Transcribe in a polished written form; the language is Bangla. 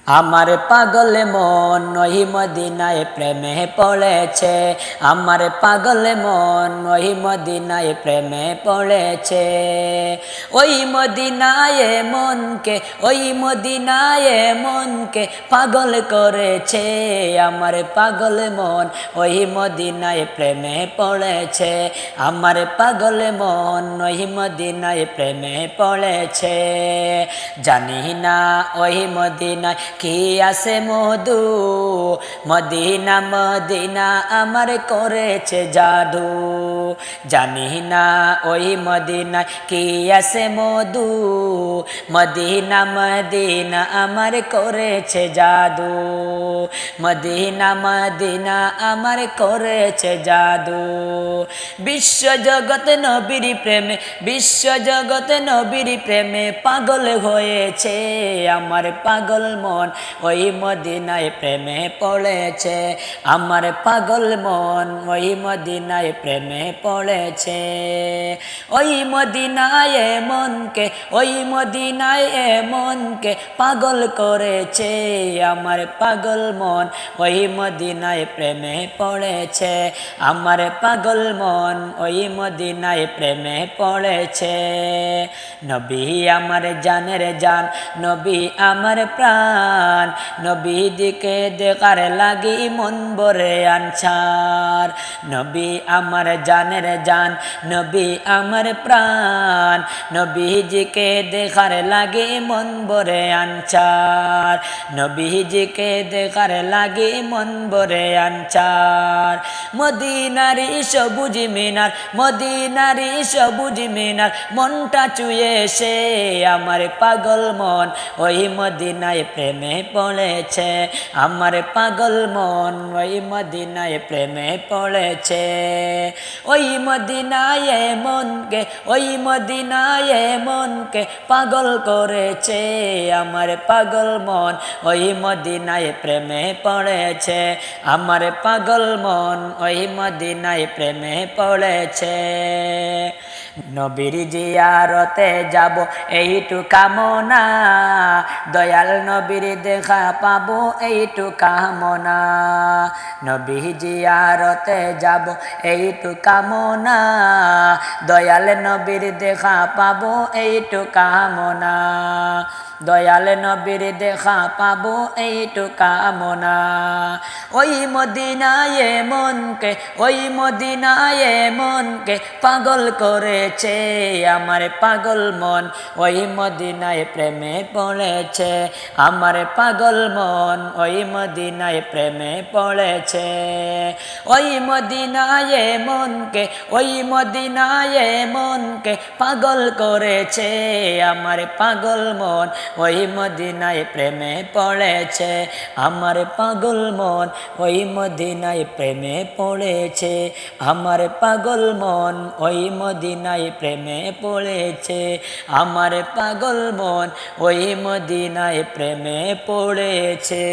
আমার পাগল মন ওই মদিনায় প্রেমে পড়েছে। আমার পাগল মন ওই মদিনায় প্রেমে পড়েছে। ওই মদিনায় মনকে, ওই মদিনায় মনকে পাগল করেছে। আমার পাগল মন ওই মদিনায় প্রেমে পড়েছে। আমার পাগল মন ওই মদিনায় প্রেমে পড়েছে। জানি না ওই মদিনায় কি আছে মধু, মদিনা মদিনা আমার করেছে জাদু। জানি না ওই মদিনায় কি আছে মধু, মদিনা মদিনা আমার করেছে জাদু। মদিনা মদিনা আমার করেছে জাদু। বিশ্ব জগৎ নবীর প্রেমে, বিশ্ব জগৎ নবীর প্রেমে পাগল হয়েছে। আমার পাগল মন ওই মদিনায় প্রেমে পড়েছে। আমার পাগল মন ওই মদিনায় প্রেমে পড়েছে। ওই মদিনায় মনকে, ওই মদিনায় মনকে পাগল করেছে। আমার পাগল মন ওই মদিনায় প্রেমে পড়েছে। আমার পাগল মন ওই মদিনায় প্রেমে পড়েছে। নবী আমার জানের জান, নবী আমার প্রাণ, নবী দিকে দেখার লাগি মন ভরে আনছার। নবী আমার জানের জান, নবী আমার প্রাণ, নবীজিকে দেখার লাগি মন ভরে আনছার। নবীজিকে দেখার লাগি মন ভরে আনছার। মদিনারি সবুজ মিনার, মদিনারি সবুজ মিনার মনটা চুয়ে সে। আমার পাগল মন ওই মদিনায় প্রেমে পড়েছে। আমার পাগল মন ওই মদিনায় প্রেমে পড়েছে। ওই মদিনায় মনকে, ওই মদিনায় মনকে পাগল করেছে। আমার পাগল মন ওই মদিনায় প্রেমে পড়েছে। আমার পাগল মন ওই মদিনায় প্রেমে পড়েছে। নবীর জিয়ারতে যাব এইটু কামনা, দয়াল নবীর দেখা পাবো এইটু কামনা। নবীর জিয়ারতে যাব এইটু কামনা, দয়াল নবীর দেখা পাবো এইটু কামনা। দয়াল নবীর দেখা পাবো এইটু কামনা। ওই মদিনায় মনকে, ওই মদিনায় মনকে পাগল করেছে। আমার পাগল মন ওই মদিনায় প্রেমে পড়েছে। আমার পাগল মন ওই মদিনায় প্রেমে পড়েছে। ওই মদিনায় মনকে, ওই মদিনায় মনকে পাগল করেছে। আমার পাগল মন ওই মদিনায় প্রেমে পড়েছে। আমার পাগল মন ওই মদিনায় প্রেমে পড়েছে। আমার পাগল মন ওই মদিনায় প্রেমে পড়েছে। আমার পাগল মন ওই মদিনায় প্রেমে পড়েছে।